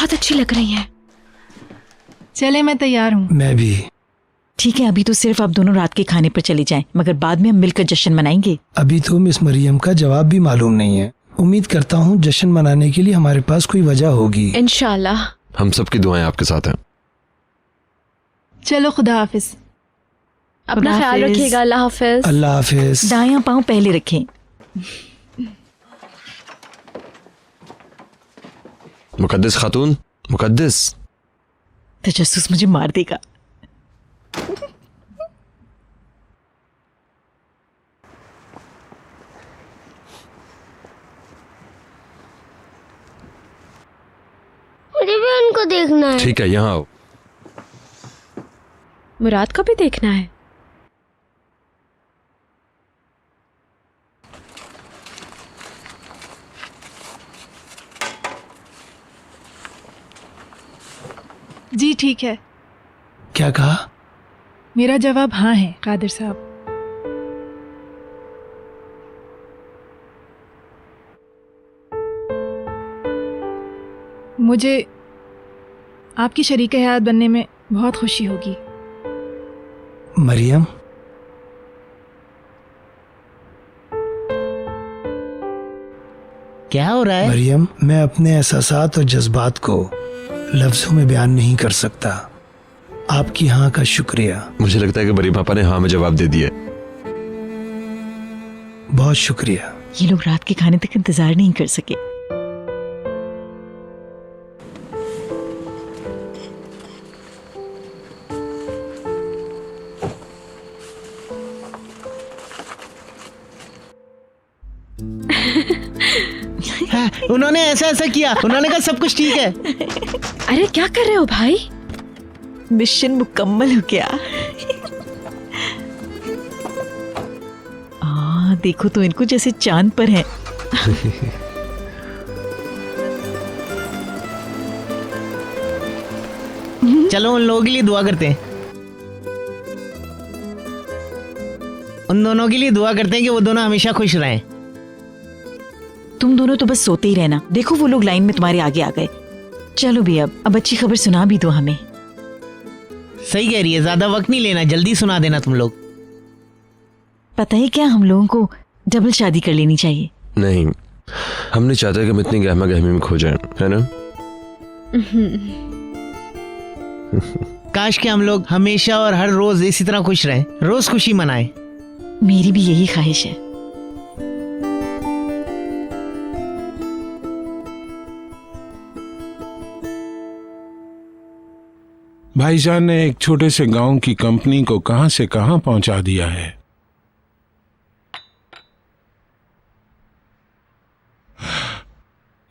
बहुत अच्छी लग रही हैं। चले, मैं तैयार हूँ। मैं भी। ठीक है, अभी तो सिर्फ आप दोनों रात के खाने पर चले जाएं, मगर बाद में हम मिलकर जश्न मनाएंगे। अभी तो मिस मरियम का जवाब भी मालूम नहीं है। उम्मीद करता हूँ जश्न मनाने के लिए हमारे पास कोई वजह होगी। इंशाल्लाह। हम सबकी दुआएं आपके साथ हैं। चलो, खुदा हाफिज। अपना ख्याल रखिएगा। अल्लाह हाफिज। अल्लाह हाफिज। दायां पाँव पहले रखें। मुकद्दस खातून, मुकद्दस। तजस्सुस मुझे मार देगा। मुझे भी उनको देखना है। ठीक है, यहाँ आओ। मुराद को भी देखना है। जी ठीक है। क्या कहा? मेरा जवाब हाँ है कादिर साहब। मुझे आपकी शरीके हयात बनने में बहुत खुशी होगी। मरियम, क्या हो रहा है? मरियम, मैं अपने एहसासात और जज्बात को लफ्जों में बयान नहीं कर सकता। आपकी हाँ का शुक्रिया। मुझे लगता है कि बड़ी पापा ने हाँ में जवाब दे दिया। बहुत शुक्रिया। ये लोग रात के खाने तक इंतजार नहीं कर सके। हाँ, उन्होंने ऐसा किया। उन्होंने कहा सब कुछ ठीक है। अरे क्या कर रहे हो भाई? मिशन मुकम्मल हो गया। देखो तो इनको जैसे चांद पर हैं। चलो उन लोगों के लिए दुआ करते हैं। उन दोनों के लिए दुआ करते हैं कि वो दोनों हमेशा खुश रहें। तुम दोनों तो बस सोते ही रहना। देखो वो लोग लाइन में तुम्हारे आगे आ गए। चलो भी अब अच्छी खबर सुना भी दो हमें। सही कह रही है, ज्यादा वक्त नहीं लेना, जल्दी सुना देना तुम लोग। पता है क्या, हम लोगों को डबल शादी कर लेनी चाहिए। नहीं, हम नहीं चाहते कि हम इतनी गहमा गहमी में खो जाएं, है ना? काश कि हम लोग हमेशा और हर रोज इसी तरह खुश रहें, रोज खुशी मनाएं। मेरी भी यही ख्वाहिश है। भाईजान ने एक छोटे से गांव की कंपनी को कहां से कहां पहुंचा दिया है।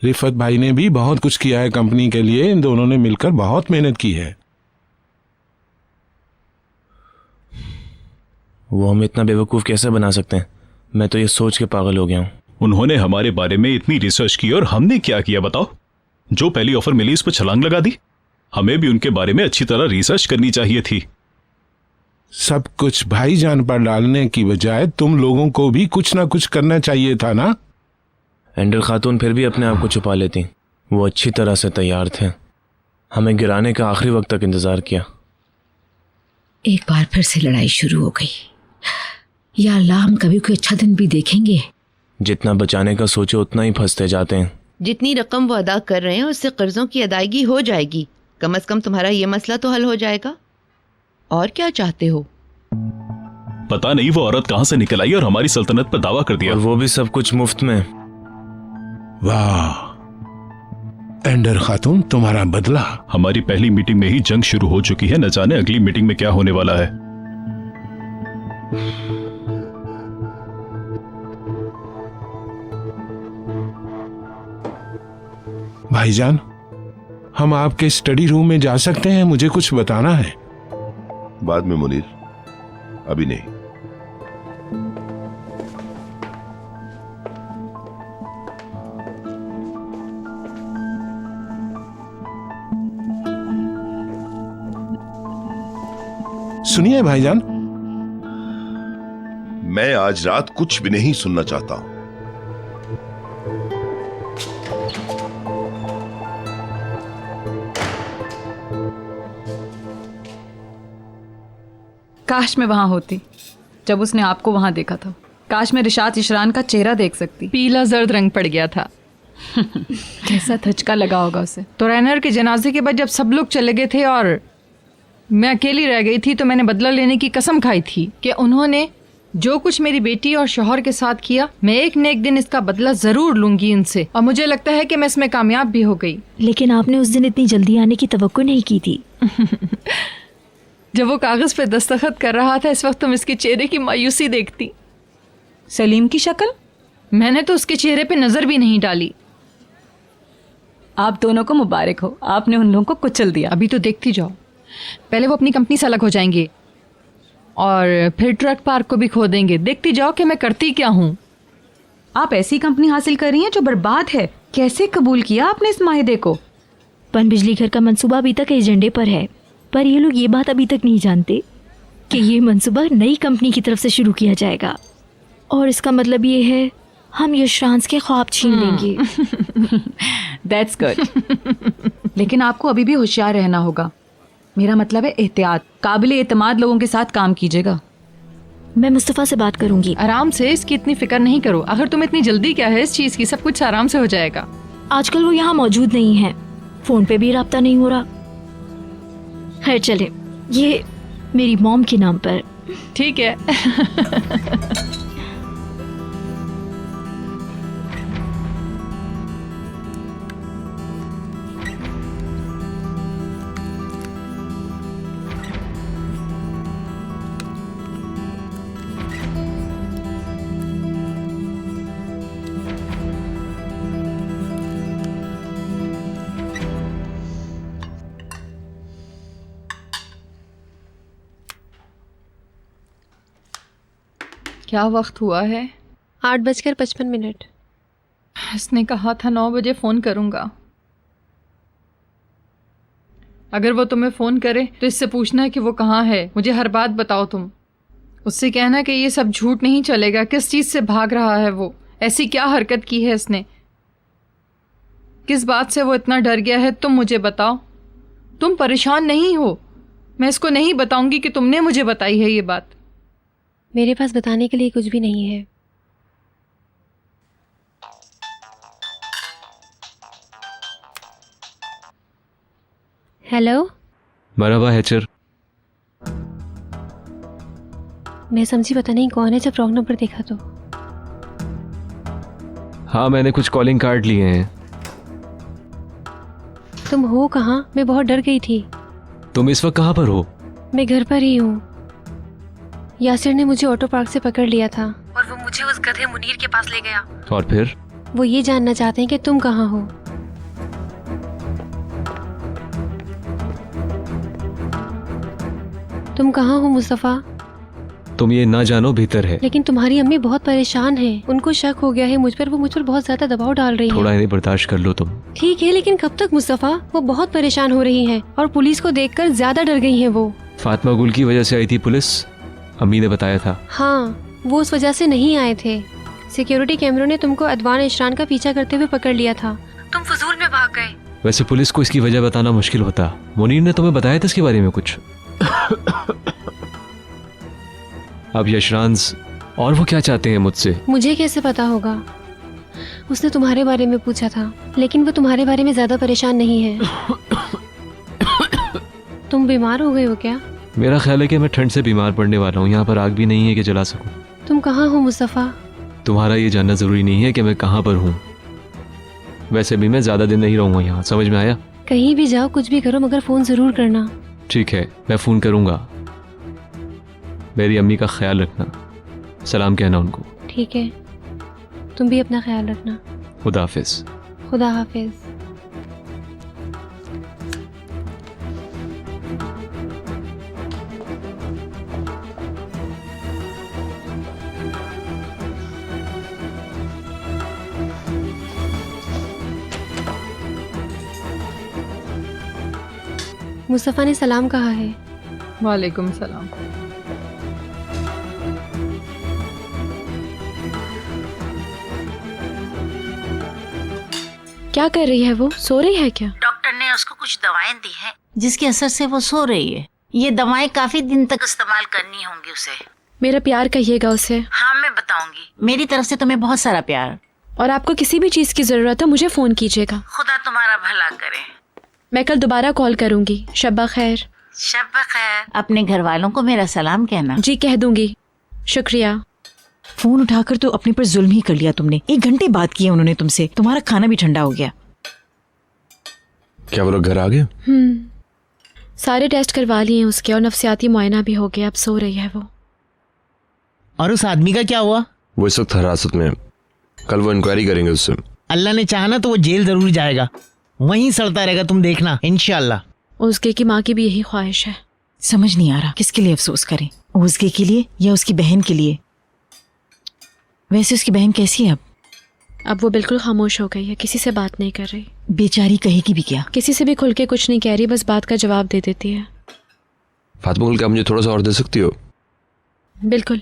रिफत भाई ने भी बहुत कुछ किया है कंपनी के लिए। इन दोनों ने मिलकर बहुत मेहनत की है। वो हमें इतना बेवकूफ कैसे बना सकते हैं? मैं तो ये सोच के पागल हो गया हूं। उन्होंने हमारे बारे में इतनी रिसर्च की और हमने क्या किया बताओ? जो पहली ऑफर मिली उस पर छलांग लगा दी। हमें भी उनके बारे में अच्छी तरह रिसर्च करनी चाहिए थी। सब कुछ भाईजान पर डालने की बजाय तुम लोगों को भी कुछ ना कुछ करना चाहिए था ना। एंडर खातून फिर भी अपने आप को छुपा लेती। वो अच्छी तरह से तैयार थे। हमें गिराने का आखिरी वक्त तक इंतजार किया। एक बार फिर से लड़ाई शुरू हो गई। या अल्लाह, हम कभी कोई अच्छा दिन भी देखेंगे? जितना बचाने का सोचो उतना ही फंसते जाते हैं। जितनी रकम वो अदा कर रहे हैं उससे कर्जों की अदायगी हो जाएगी। कम से कम तुम्हारा ये मसला तो हल हो जाएगा। और क्या चाहते हो? पता नहीं वो औरत कहां से निकल आई और हमारी सल्तनत पर दावा कर दिया। और वो भी सब कुछ मुफ्त में। वाह एंडर खातून, तुम्हारा बदला। हमारी पहली मीटिंग में ही जंग शुरू हो चुकी है। न जाने अगली मीटिंग में क्या होने वाला है। भाईजान, हम आपके स्टडी रूम में जा सकते हैं? मुझे कुछ बताना है। बाद में मुनीर, अभी नहीं। सुनिए भाईजान, मैं आज रात कुछ भी नहीं सुनना चाहता हूं। काश मैं वहाँ होती जब उसने आपको वहाँ देखा था। काश मैं रिशात इशरान का चेहरा देख सकती। पीला जर्द रंग पड़ गया था। कैसा धचका लगा होगा उसे। तो रैनर के जनाजे के बाद जब सब लोग चले गए थे और मैं अकेली रह गई थी, तो मैंने बदला लेने की कसम खाई थी कि उन्होंने जो कुछ मेरी बेटी और शौहर के साथ किया, मैं एक न एक दिन इसका बदला जरूर लूंगी इनसे। और मुझे लगता है कि मैं इसमें कामयाब भी हो गई। लेकिन आपने उस दिन इतनी जल्दी आने की तवक्को नहीं की थी। जब वो कागज पे दस्तखत कर रहा था, इस वक्त तुम इसके चेहरे की मायूसी देखती। सलीम की शक्ल मैंने तो उसके चेहरे पे नजर भी नहीं डाली। आप दोनों को मुबारक हो, आपने उन लोगों को कुचल दिया। अभी तो देखती जाओ, पहले वो अपनी कंपनी से अलग हो जाएंगे और फिर ट्रक पार्क को भी खो देंगे। देखती जाओ कि मैं करती क्या हूँ। आप ऐसी कंपनी हासिल कर रही हैं जो बर्बाद है। कैसे कबूल किया आपने इस माहिदे को? पन बिजली घर का मंसूबा अभी तक एजेंडे पर है, पर ये लोग ये बात अभी तक नहीं जानते कि ये मंसूबा नई कंपनी की तरफ से शुरू किया जाएगा। और इसका मतलब ये है हम यशरांस के ख्वाब छीन लेंगे। That's good. लेकिन आपको अभी भी होशियार रहना होगा। मेरा मतलब है एहतियात। काबिल एतमाद लोगों के साथ काम कीजिएगा। मैं मुस्तफ़ा से बात करूंगी। आराम से, इसकी इतनी फिक्र नहीं करो। अगर तुम्हें इतनी जल्दी क्या है इस चीज की, सब कुछ आराम से हो जाएगा। आजकल वो यहाँ मौजूद नहीं है, फोन पे भी राब्ता नहीं हो रहा। खैर चले, ये मेरी मॉम के नाम पर। ठीक है। क्या वक्त हुआ है? 8:55। इसने कहा था 9 बजे फ़ोन करूँगा। अगर वो तुम्हें फ़ोन करे तो इससे पूछना कि वो कहाँ है। मुझे हर बात बताओ तुम। उससे कहना कि ये सब झूठ नहीं चलेगा। किस चीज़ से भाग रहा है वो? ऐसी क्या हरकत की है इसने? किस बात से वो इतना डर गया है? तुम मुझे बताओ। तुम परेशान नहीं हो? मैं इसको नहीं बताऊंगी कि तुमने मुझे बताई है ये बात। मेरे पास बताने के लिए कुछ भी नहीं है। हेलो, मरहबा हैचर। मैं समझी पता नहीं कौन है। जब रॉन्ग नंबर देखा तो। हाँ, मैंने कुछ कॉलिंग कार्ड लिए हैं। तुम हो कहाँ? मैं बहुत डर गई थी। तुम इस वक्त कहाँ पर हो? मैं घर पर ही हूँ। यासिर ने मुझे ऑटो पार्क से पकड़ लिया था और वो मुझे उस गधे मुनीर के पास ले गया। और फिर? वो ये जानना चाहते हैं कि तुम कहाँ हो। तुम कहाँ हो मुस्तफ़ा? तुम ये ना जानो बेहतर है। लेकिन तुम्हारी अम्मी बहुत परेशान है। उनको शक हो गया है मुझ पर। वो मुझ पर बहुत ज्यादा दबाव डाल रही है। थोड़ा इन्हें बर्दाश्त कर लो तुम। ठीक है, लेकिन कब तक मुस्तफ़ा? वो बहुत परेशान हो रही है और पुलिस को देखकर ज्यादा डर गई है वो। फातिमा गुल की वजह से आई थी पुलिस, अम्मी ने बताया था। हाँ, वो उस वजह से नहीं आए थे। सिक्योरिटी कैमरों ने तुमको अदवान इशरान का पीछा करते हुए पकड़ लिया था। तुम फजूल में भाग गए। वैसे पुलिस को इसकी वजह बताना मुश्किल होता। मुनीर ने तुम्हें बताया था इसके बारे में कुछ? अब यशरांस और वो क्या चाहते हैं मुझसे? मुझे कैसे पता होगा? उसने तुम्हारे बारे में पूछा था, लेकिन वो तुम्हारे बारे में ज्यादा परेशान नहीं है। तुम बीमार हो गए हो क्या? मेरा ख्याल है कि मैं ठंड से बीमार पड़ने वाला हूँ। यहाँ पर आग भी नहीं है कि जला सकूं। तुम कहाँ हो मुस्तफ़ा? तुम्हारा ये जानना जरूरी नहीं है कि मैं कहाँ पर हूँ। वैसे भी मैं ज्यादा दिन नहीं रहूंगा यहाँ, समझ में आया? कहीं भी जाओ, कुछ भी करो, मगर फोन जरूर करना। ठीक है, मैं फोन करूंगा। मेरी अम्मी का ख्याल रखना, सलाम कहना उनको। ठीक है, तुम भी अपना ख्याल रखना। खुदा हाफिज। खुदा हाफिज। मुस्तफ़ा ने सलाम कहा है। वालेकुम सलाम। क्या कर रही है वो? सो रही है क्या? डॉक्टर ने उसको कुछ दवाएं दी हैं जिसके असर से वो सो रही है। ये दवाएं काफी दिन तक इस्तेमाल करनी होंगी उसे। मेरा प्यार कहिएगा उसे। हाँ मैं बताऊंगी। मेरी तरफ से तुम्हें बहुत सारा प्यार। और आपको किसी भी चीज की जरूरत हो मुझे फोन कीजिएगा। खुदा तुम्हारा भला करे। मैं कल दोबारा कॉल करूंगी। शब्बा खैर। शब्बा खैर। अपने घर वालों को मेरा सलाम कहना। जी कह दूंगी। शुक्रिया। फोन उठाकर तो अपने पर जुल्म ही कर लिया तुमने। 1 घंटे बात किया उन्होंने तुमसे, तुम्हारा खाना भी ठंडा हो गया। क्या वो लोग घर आ गए? सारे टेस्ट करवा लिए उसके और नफ्सियाती मुआयना भी हो गया। अब सो रही है वो। और उस आदमी का क्या हुआ? वो इस वक्त हिरासत में, कल वो इंक्वायरी करेंगे उससे। अल्लाह ने चाहा ना तो वो जेल जरूर जाएगा, वहीं सड़ता रहेगा, तुम देखना इंशाल्लाह। उसके की माँ की भी यही ख्वाहिश है। समझ नहीं आ रहा किसके लिए अफसोस करें, उसके के लिए या उसकी बहन के लिए। वैसे उसकी बहन कैसी है अब वो बिल्कुल खामोश हो गई है, किसी से बात नहीं कर रही। बेचारी कहेगी भी क्या? किसी से भी खुल के कुछ नहीं कह रही, बस बात का जवाब दे देती है। फातिमा क्या मुझे थोड़ा सा और दे सकती हो? बिल्कुल।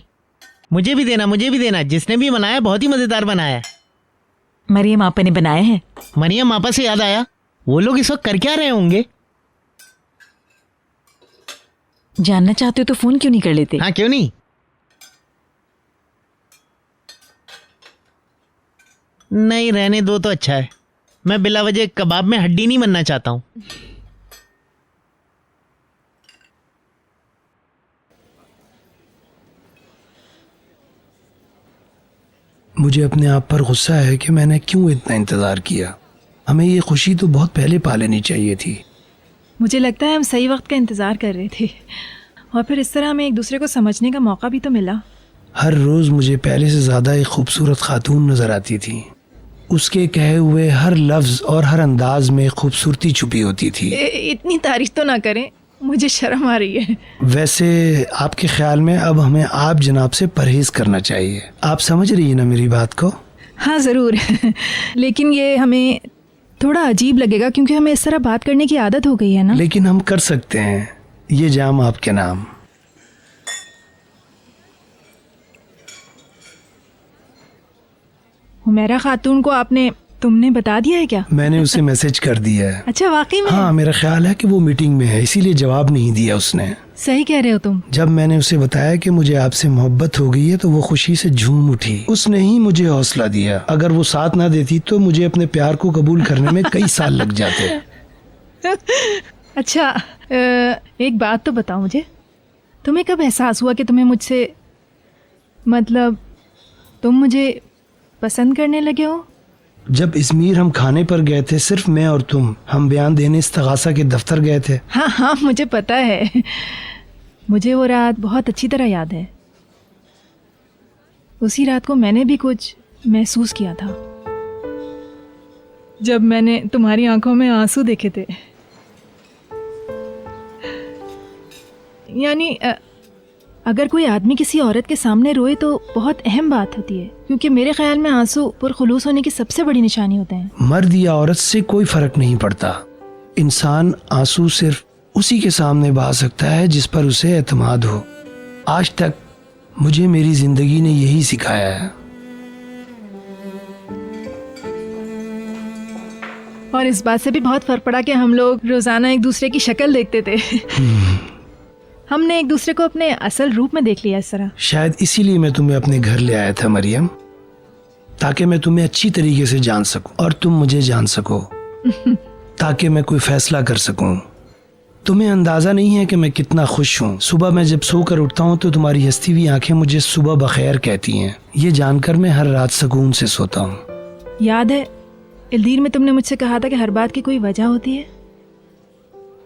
मुझे भी देना, मुझे भी देना। जिसने भी बनाया बहुत ही मजेदार बनाया है। मरियम आपा ने बनाया है। मरियम आपा से याद आया, वो लोग इस वक्त कर क्या रहे होंगे? जानना चाहते हो तो फोन क्यों नहीं कर लेते? हाँ क्यों नहीं। नहीं रहने दो तो अच्छा है। मैं बिला वजह कबाब में हड्डी नहीं बनना चाहता हूँ। मुझे अपने आप पर गुस्सा है कि मैंने क्यों इतना इंतज़ार किया। हमें ये खुशी तो बहुत पहले पा लेनी चाहिए थी। मुझे लगता है हम सही वक्त का इंतज़ार कर रहे थे और फिर इस तरह हमें एक दूसरे को समझने का मौका भी तो मिला। हर रोज़ मुझे पहले से ज़्यादा एक खूबसूरत खातून नज़र आती थी। उसके कहे हुए हर लफ्ज़ और हर अंदाज में खूबसूरती छुपी होती थी। इतनी तारीफ तो ना करें, मुझे शर्म आ रही है। वैसे आपके ख्याल में अब हमें आप जनाब से परहेज करना चाहिए। आप समझ रही है ना मेरी बात को? हाँ ज़रूर लेकिन ये हमें थोड़ा अजीब लगेगा क्योंकि हमें इस तरह बात करने की आदत हो गई है ना। लेकिन हम कर सकते हैं। ये जाम आपके नाम। हुमैरा खातून को तुमने बता दिया है क्या? मैंने उसे मैसेज कर दिया है। अच्छा वाकई में? हाँ मेरा ख्याल है कि वो मीटिंग में है, इसीलिए जवाब नहीं दिया उसने। सही कह रहे हो तुम। जब मैंने उसे बताया कि मुझे आपसे मोहब्बत हो गई है तो वो खुशी से झूम उठी। उसने ही मुझे हौसला दिया। अगर वो साथ ना देती तो मुझे अपने प्यार को कबूल करने में कई साल लग जाते। अच्छा एक बात तो बताओ मुझे, तुम्हें कब एहसास हुआ कि तुम्हें मुझसे मतलब तुम मुझे पसंद करने लगे हो? जब इज़मीर हम खाने पर गए थे, सिर्फ मैं और तुम, हम बयान देने इस्तगासा के दफ्तर गए थे। हाँ हाँ मुझे पता है। मुझे वो रात बहुत अच्छी तरह याद है। उसी रात को मैंने भी कुछ महसूस किया था जब मैंने तुम्हारी आंखों में आंसू देखे थे। यानी अगर कोई आदमी किसी औरत के सामने रोए तो बहुत अहम बात होती है, क्योंकि मेरे ख्याल में आंसू पुरखुलूस होने की सबसे बड़ी निशानी होते हैं। मर्द या औरत से कोई फर्क नहीं पड़ता। इंसान आंसू सिर्फ उसी के सामने बहा सकता है जिस पर उसे एतमाद हो। आज तक मुझे मेरी जिंदगी ने यही सिखाया है। और इस बात से भी बहुत फर्क पड़ा कि हम लोग रोजाना एक दूसरे की शक्ल देखते थे। हमने एक दूसरे को अपने असल रूप में देख लिया इस तरह। शायद इसीलिए मैं तुम्हें अपने घर ले आया था मरियम, ताकि मैं तुम्हें अच्छी तरीके से जान सकूं और तुम मुझे जान सको, ताकि मैं कोई फैसला कर सकूं। तुम्हें अंदाजा नहीं है कि मैं कितना खुश हूँ। सुबह मैं जब सोकर उठता हूँ तो तुम्हारी हंसती हुई आंखें मुझे सुबह बखैर कहती हैं। ये जानकर मैं हर रात सुकून से सोता हूँ। याद है इल्दीर में तुमने मुझसे कहा था कि हर बात की कोई वजह होती है।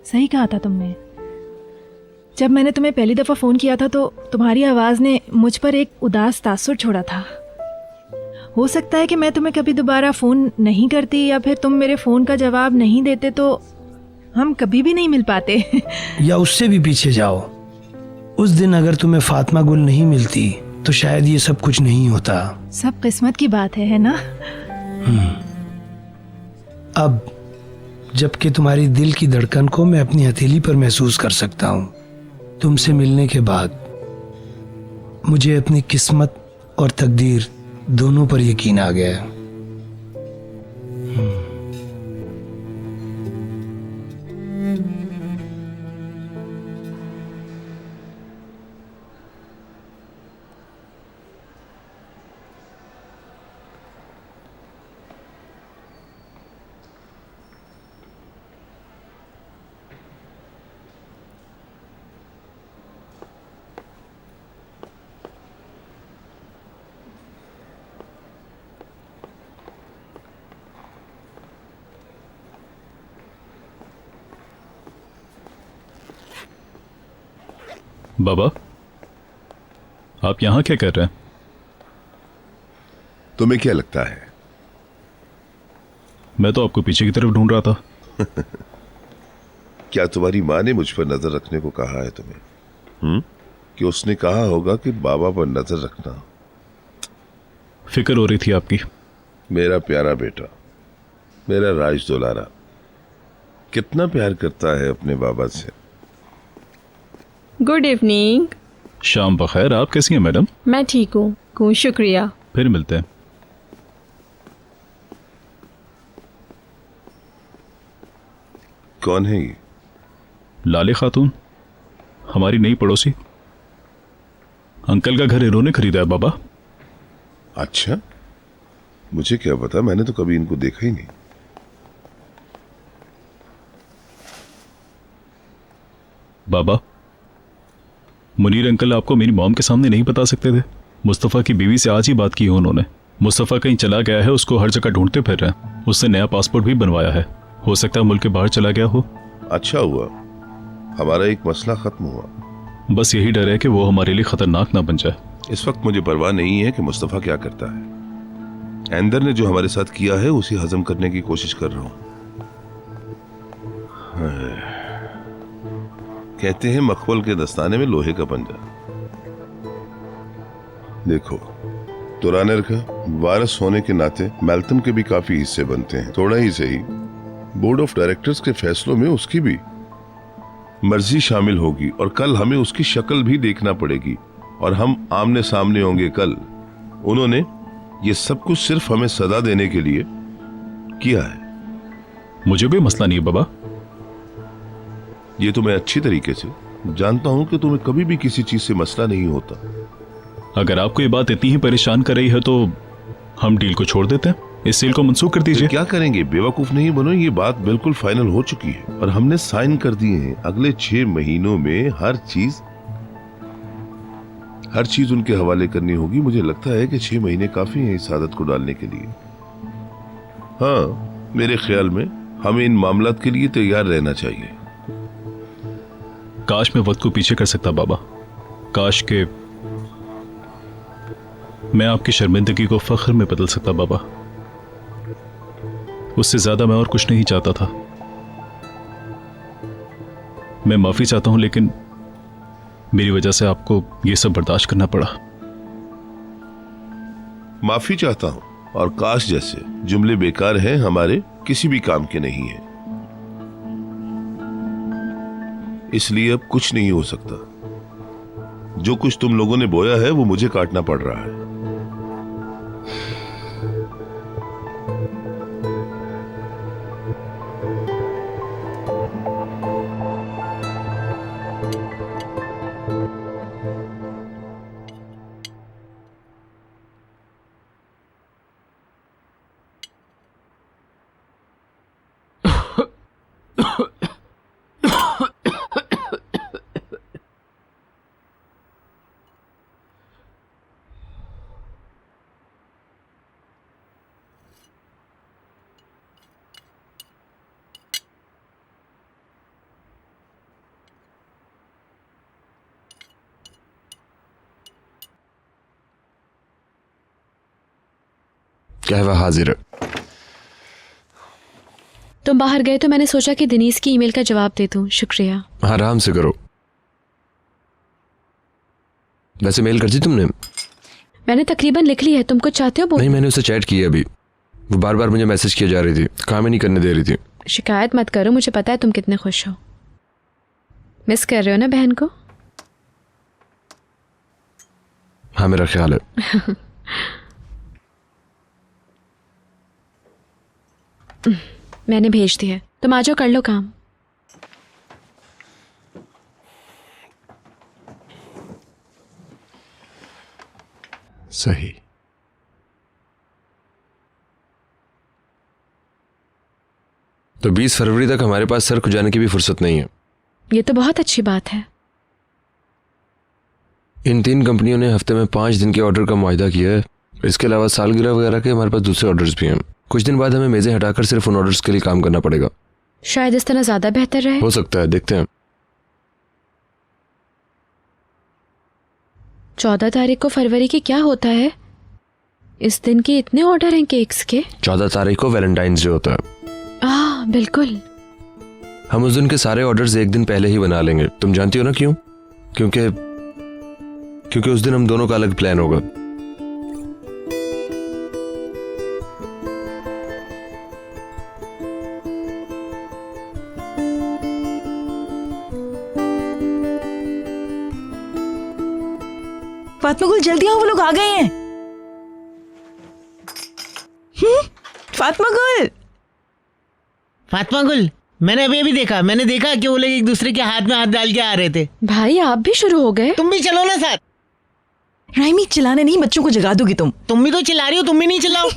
सही कहा था तुमने। जब मैंने तुम्हें पहली दफ़ा फ़ोन किया था तो तुम्हारी आवाज़ ने मुझ पर एक उदास तासुर छोड़ा था। हो सकता है कि मैं तुम्हें कभी दोबारा फ़ोन नहीं करती या फिर तुम मेरे फ़ोन का जवाब नहीं देते तो हम कभी भी नहीं मिल पाते। या उससे भी पीछे जाओ, उस दिन अगर तुम्हें फातिमा गुल नहीं मिलती तो शायद ये सब कुछ नहीं होता। सब किस्मत की बात है ना? अब जबकि तुम्हारी दिल की धड़कन को मैं अपनी हथेली पर महसूस कर सकता हूँ, तुमसे मिलने के बाद मुझे अपनी किस्मत और तकदीर दोनों पर यकीन आ गया है। बाबा, आप यहाँ क्या कर रहे हैं? तुम्हें क्या लगता है? मैं तो आपको पीछे की तरफ ढूंढ रहा था। क्या तुम्हारी माँ ने मुझ पर नजर रखने को कहा है तुम्हें? कि उसने कहा होगा कि बाबा पर नजर रखना। फिक्र हो रही थी आपकी। मेरा प्यारा बेटा, मेरा राज दुलारा, कितना प्यार करता है अपने बाबा से। Good evening. शाम बखैर। आप कैसी हैं मैडम? मैं ठीक हूँ, शुक्रिया। फिर मिलते हैं। कौन है ये? लाले खातून, हमारी नई पड़ोसी। अंकल का घर इन्होंने खरीदा है बाबा। अच्छा, मुझे क्या पता, मैंने तो कभी इनको देखा ही नहीं। बाबा, मुनीर अंकल आपको मेरी मॉम के सामने नहीं बता सकते थे। मुस्तफ़ा की बीवी से आज ही बात की है उन्होंने। मुस्तफ़ा कहीं चला गया है, उसको हर जगह ढूंढते फिर रहे हैं। उसने नया पासपोर्ट भी बनवाया है, हो सकता है मुल्क के बाहर चला गया हो। अच्छा हुआ, हमारा एक मसला खत्म हुआ। बस यही डर है कि वो हमारे लिए खतरनाक ना बन जाए। इस वक्त मुझे परवाह नहीं है कि मुस्तफ़ा क्या करता है। एंदर ने जो हमारे साथ किया है उसे हजम करने की कोशिश कर रहा हूं। कहते हैं मखमल के दस्ताने में लोहे का पंजा। देखो, तुरानर का वारिस होने के नाते मैल्थम के भी काफी हिस्से बनते हैं, थोड़ा ही सही। बोर्ड ऑफ डायरेक्टर्स के फैसलों में उसकी भी मर्जी शामिल होगी और कल हमें उसकी शक्ल भी देखना पड़ेगी और हम आमने सामने होंगे कल। उन्होंने ये सब कुछ सिर्फ हमें सदा देने के लिए किया है। मुझे भी मसला नहीं है बाबा। ये तो मैं अच्छी तरीके से जानता हूं कि तुम्हें कभी भी किसी चीज से मसला नहीं होता। अगर आपको ये बात इतनी ही परेशान कर रही है तो हम डील को छोड़ देते हैं, इस सेल को मंसूख कर दीजिए। क्या करेंगे? बेवकूफ नहीं बनो, ये बात बिल्कुल फाइनल हो चुकी है और हमने साइन कर दिए हैं। अगले 6 महीनों में हर चीज उनके हवाले करनी होगी। मुझे लगता है कि 6 महीने काफी हैं इस आदत को डालने के लिए। हाँ, मेरे ख्याल में हमें इन मामलात के लिए तैयार रहना चाहिए। काश मैं वक्त को पीछे कर सकता बाबा। काश के मैं आपकी शर्मिंदगी को फख्र में बदल सकता बाबा। उससे ज्यादा मैं और कुछ नहीं चाहता था। मैं माफी चाहता हूं, लेकिन मेरी वजह से आपको यह सब बर्दाश्त करना पड़ा। माफी चाहता हूं और काश जैसे जुमले बेकार हैं, हमारे किसी भी काम के नहीं हैं। इसलिए अब कुछ नहीं हो सकता। जो कुछ तुम लोगों ने बोया है वो मुझे काटना पड़ रहा है। कहवा हाजिर है। तुम बाहर गए तो मैंने सोचा कि दिनीस की ईमेल का जवाब दे दूं। शुक्रिया। आराम से करो। वैसे मेल कर दी तुमने? मैंने तकरीबन लिख ली है। तुम कुछ चाहते हो? नहीं, मैंने उससे चैट की अभी। वो बार बार मुझे मैसेज किया जा रही थी, काम ही नहीं करने दे रही थी। शिकायत मत करो, मुझे पता है तुम कितने खुश हो। मिस कर रहे हो ना बहन को? हाँ, मेरा ख्याल है। मैंने भेज दिया, तुम आ जाओ, कर लो काम। सही। तो 20 फरवरी तक हमारे पास सर खुजाने की भी फुर्सत नहीं है। ये तो बहुत अच्छी बात है। इन 3 कंपनियों ने हफ्ते में 5 दिन के ऑर्डर का मुआहिदा किया है। इसके अलावा सालगिरह वगैरह के हमारे पास दूसरे ऑर्डर्स भी हैं। कुछ दिन बाद हमें मेजें हटाकर सिर्फ उन ऑर्डर्स के लिए काम करना पड़ेगा। शायद इस तरह ज्यादा बेहतर रहे। हो सकता है, देखते हैं। 14 तारीख को फरवरी की क्या होता है? इस दिन के इतने ऑर्डर हैं केक्स के। 14 तारीख को वैलेंटाइंस डे होता है। बिल्कुल। हम उस दिन के सारे ऑर्डर्स एक दिन पहले ही बना लेंगे। तुम जानती हो ना क्यों? क्योंकि उस दिन हम दोनों का अलग प्लान होगा। फातिमा गुल जल्दी आओ, वो लोग आ गए हैं। फातिमा गुल, मैंने अभी देखा कि वो लोग एक दूसरे के हाथ में हाथ डाल के आ रहे थे। भाई आप भी शुरू हो गए? तुम भी चलो ना साथ। राइमी चिल्लाने नहीं, बच्चों को जगा दोगी तुम। तुम भी तो चिल्ला रही हो, तुम भी नहीं चिल्लाओ।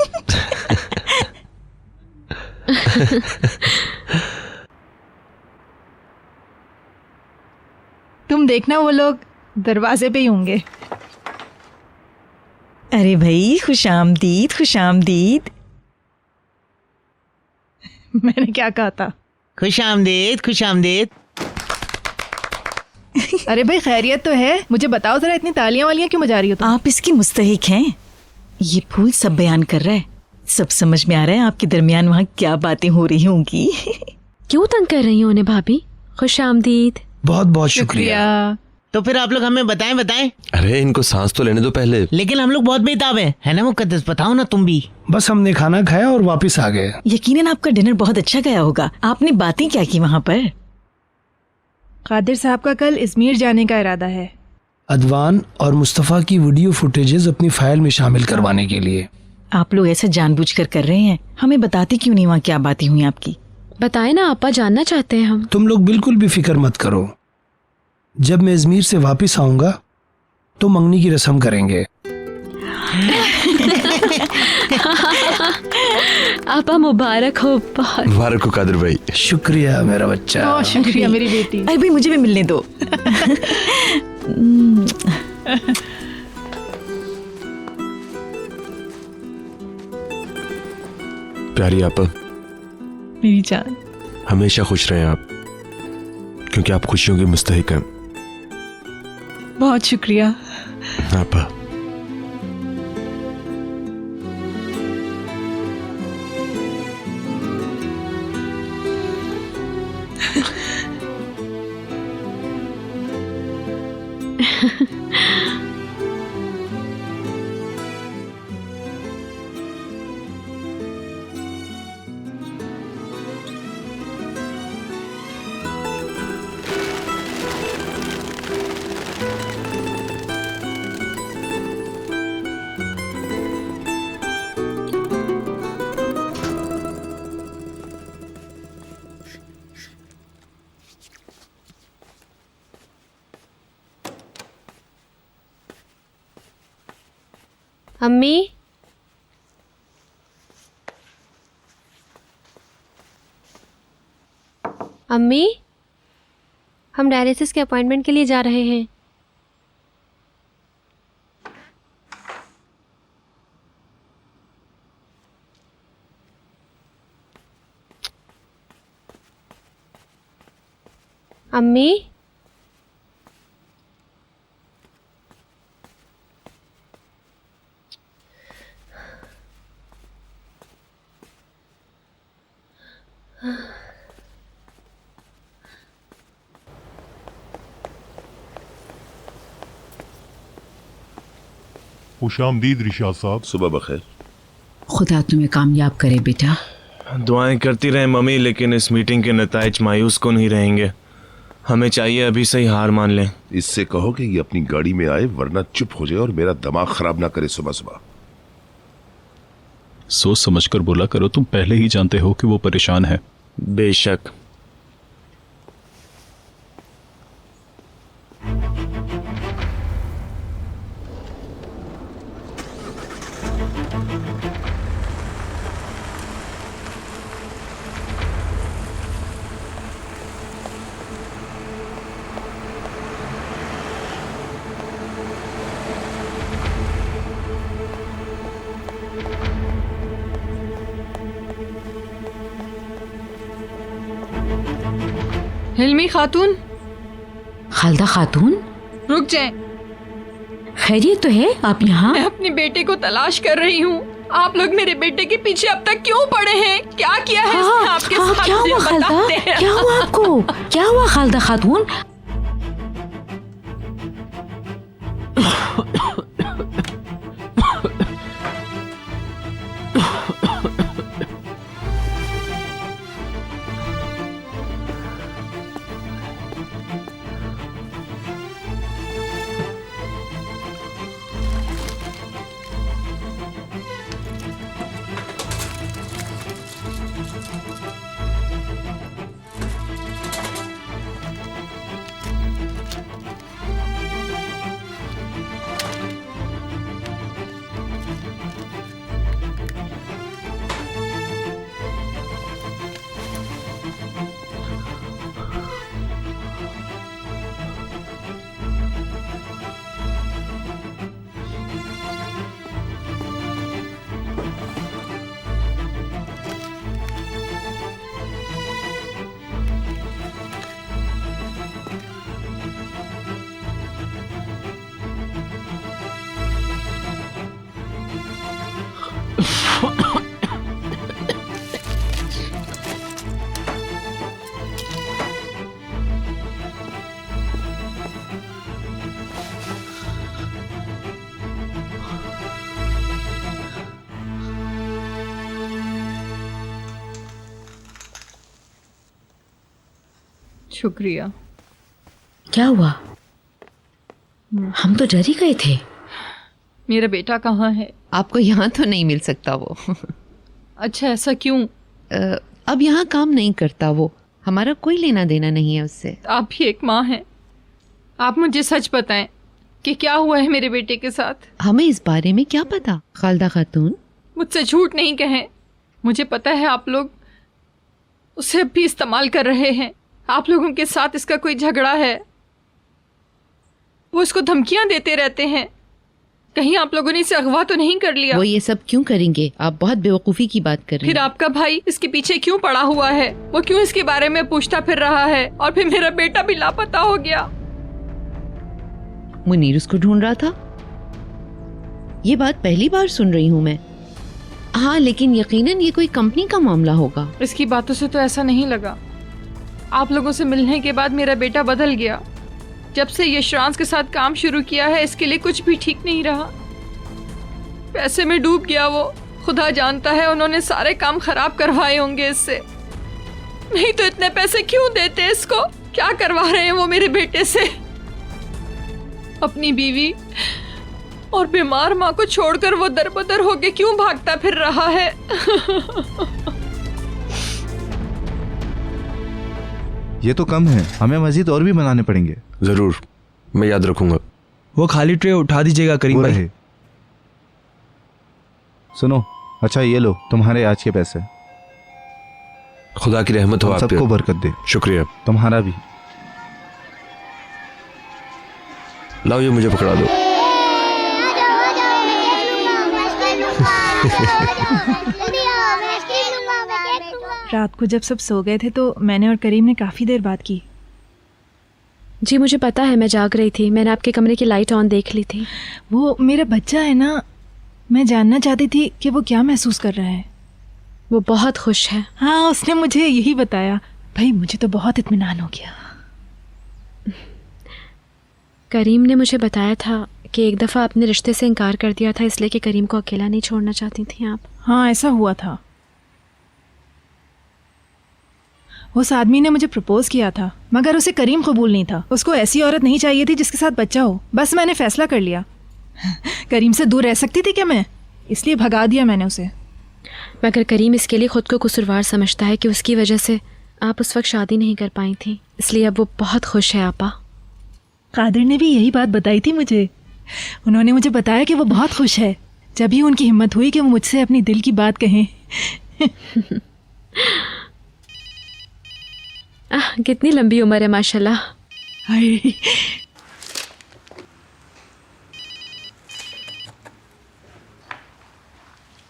तुम देखना वो लोग दरवाजे पे ही होंगे। अरे भाई खुशामदीद खुशामदीद। मैंने क्या कहा था? खुशामदीद खुशामदीद। अरे भाई खैरियत तो है? मुझे बताओ जरा, इतनी तालियां वालियां क्यों बजा रही हो तुम? आप इसकी मुस्तहिक हैं। ये फूल सब बयान कर रहा है, सब समझ में आ रहा है आपके दरमियान वहाँ क्या बातें हो रही होंगी। क्यों तंग कर रही हो उन्हें भाभी? खुशामदीद। बहुत बहुत शुक्रिया। तो फिर आप लोग हमें बताएं। अरे इनको सांस तो लेने दो पहले। लेकिन हम लोग बहुत बेताब हैं, है ना मुकद्दस? बताओ ना तुम भी। बस हमने खाना खाया और वापस आ गए। यकीनन आपका डिनर बहुत अच्छा गया होगा। आपने बातें क्या की वहाँ पर? कादिर साहब का कल इजमीर जाने का इरादा है। अदवान और मुस्तफ़ा की वीडियो फुटेजेस अपनी फाइल में शामिल करवाने के लिए। आप लोग ऐसा जानबूझकर कर रहे हैं, हमें बताते क्यों नहीं वहाँ क्या बातें हुई आपकी? बताए ना, आपा जानना चाहते हैं हम। तुम लोग बिल्कुल भी फिक्र मत करो, जब मैं अजमेर से वापस आऊंगा तो मंगनी की रस्म करेंगे। आपा मुबारक हो। बहुत मुबारक हो कादिर भाई। शुक्रिया मेरा बच्चा। बहुत शुक्रिया मेरी बेटी। अरे भाई मुझे भी मिलने दो। प्यारी आपा, मेरी जान, हमेशा खुश रहें आप, क्योंकि आप खुशियों की मुस्तहिक हैं। बहुत शुक्रिया आपा। अम्मी, अम्मी, हम डायलिसिस के अपॉइंटमेंट के लिए जा रहे हैं। अम्मी, खुशामदीद रिशाद साहब। सुबह बखैर। खुदा तुम्हें कामयाब करे बेटा। दुआएं करती रहें मम्मी, लेकिन इस मीटिंग के नताइज मायूस को नहीं रहेंगे। हमें चाहिए अभी से ही हार मान लें। इससे कहो कि ये अपनी गाड़ी में आए, वरना चुप हो जाए और मेरा दिमाग खराब ना करे सुबह सुबह। सोच समझकर बोला करो, तुम पहले ही जानते हो कि वो परेशान है। बेशक। हिल्मी खातून। खालदा खातून, रुक जाए। खैरियत तो है? आप यहाँ? मैं अपने बेटे को तलाश कर रही हूँ। आप लोग मेरे बेटे के पीछे अब तक क्यों पड़े हैं? क्या किया है इसने आपके साथ? क्या हुआ खालदा? बताते हैं। क्या हुआ आपको? क्या हुआ खालदा खातून? शुक्रिया। क्या हुआ? हम तो डर ही गए थे। मेरा बेटा कहाँ है? आपको यहाँ तो नहीं मिल सकता वो। अच्छा, ऐसा क्यों? अब यहाँ काम नहीं करता वो, हमारा कोई लेना देना नहीं है उससे। आप भी एक माँ हैं, आप मुझे सच बताएं कि क्या हुआ है मेरे बेटे के साथ। हमें इस बारे में क्या पता खालदा खातून? मुझसे झूठ नहीं कहें, मुझे पता है आप लोग उसे अब भी इस्तेमाल कर रहे हैं। आप लोगों के साथ इसका कोई झगड़ा है, वो इसको धमकियां देते रहते हैं। कहीं आप लोगों ने इसे अगवा तो नहीं कर लिया? वो ये सब क्यों करेंगे? आप बहुत बेवकूफ़ी की बात कर रहे हैं। फिर आपका भाई इसके पीछे क्यों पड़ा हुआ है? वो क्यों इसके बारे में पूछता फिर रहा है? और फिर मेरा बेटा भी लापता हो गया। मुनीर उसको ढूंढ रहा था। ये बात पहली बार सुन रही हूँ मैं। हाँ, लेकिन यकीनन ये कोई कंपनी का मामला होगा। इसकी बातों से तो ऐसा नहीं लगा। आप लोगों से मिलने के बाद मेरा बेटा बदल गया। जब से यशरांश के साथ काम शुरू किया है, इसके लिए कुछ भी ठीक नहीं रहा। पैसे में डूब गया वो। खुदा जानता है उन्होंने सारे काम खराब करवाए होंगे इससे। नहीं तो इतने पैसे क्यों देते इसको? क्या करवा रहे हैं वो मेरे बेटे से? अपनी बीवी और बीमार माँ को छोड़कर वो दरबदर होके क्यों भागता फिर रहा है? ये तो कम है, हमें मजीद और भी बनाने पड़ेंगे। जरूर, मैं याद रखूंगा। वो खाली ट्रे उठा दीजिएगा करीम भाई। सुनो, अच्छा ये लो तुम्हारे आज के पैसे। खुदा की रहमत हो आप पे। सबको बरकत दे। शुक्रिया। तुम्हारा भी। लाओ ये मुझे पकड़ा दो। रात को जब सब सो गए थे तो मैंने और करीम ने काफ़ी देर बात की। जी मुझे पता है, मैं जाग रही थी। मैंने आपके कमरे की लाइट ऑन देख ली थी। वो मेरा बच्चा है ना, मैं जानना चाहती थी कि वो क्या महसूस कर रहा है। वो बहुत खुश है। हाँ, उसने मुझे यही बताया। भाई मुझे तो बहुत इत्मीनान हो गया। करीम ने मुझे बताया था कि एक दफ़ा अपने रिश्ते से इनकार कर दिया था, इसलिए कि करीम को अकेला नहीं छोड़ना चाहती थी आप। हाँ, ऐसा हुआ था। उस आदमी ने मुझे प्रपोज किया था, मगर उसे करीम कबूल नहीं था। उसको ऐसी औरत नहीं चाहिए थी जिसके साथ बच्चा हो। बस मैंने फैसला कर लिया। करीम से दूर रह सकती थी क्या मैं? इसलिए भगा दिया मैंने उसे। मगर करीम इसके लिए खुद को कसूरवार समझता है कि उसकी वजह से आप उस वक्त शादी नहीं कर पाई थी, इसलिए अब वो बहुत खुश है। आपा कादिर ने भी यही बात बताई थी मुझे। उन्होंने मुझे बताया कि वो बहुत खुश है। जब ही उनकी हिम्मत हुई कि वो मुझसे अपनी दिल की बात कहें। कितनी लंबी उम्र है माशाल्लाह।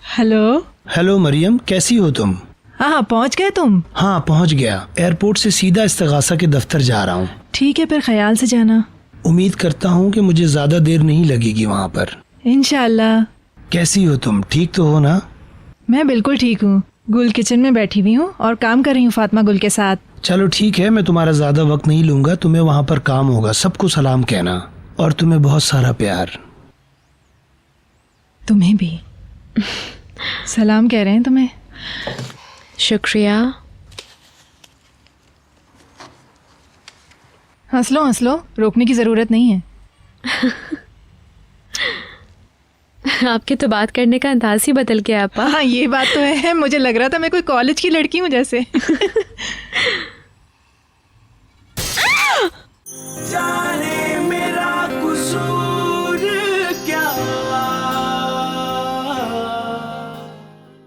हेलो। हेलो मरियम, कैसी हो तुम? हाँ, पहुंच गए तुम? हाँ, पहुंच गया। एयरपोर्ट से सीधा इस्तगासा के दफ्तर जा रहा हूँ। ठीक है, फिर ख्याल से जाना। उम्मीद करता हूँ कि मुझे ज्यादा देर नहीं लगेगी वहाँ पर। इंशाल्लाह। कैसी हो तुम? ठीक तो हो ना? मैं बिल्कुल ठीक हूँ। गुल किचन में बैठी हुई हूँ और काम कर रही हूँ फातिमा गुल के साथ। चलो ठीक है, मैं तुम्हारा ज्यादा वक्त नहीं लूंगा। तुम्हें वहाँ पर काम होगा, सबको सलाम कहना और तुम्हें बहुत सारा प्यार। तुम्हें भी सलाम कह रहे हैं तुम्हें। शुक्रिया। हंस लो, रोकने की ज़रूरत नहीं है। आपके तो बात करने का अंदाज ही बदल गया आपा। हाँ ये बात तो है, मुझे लग रहा था मैं कोई कॉलेज की लड़की हूँ जैसे।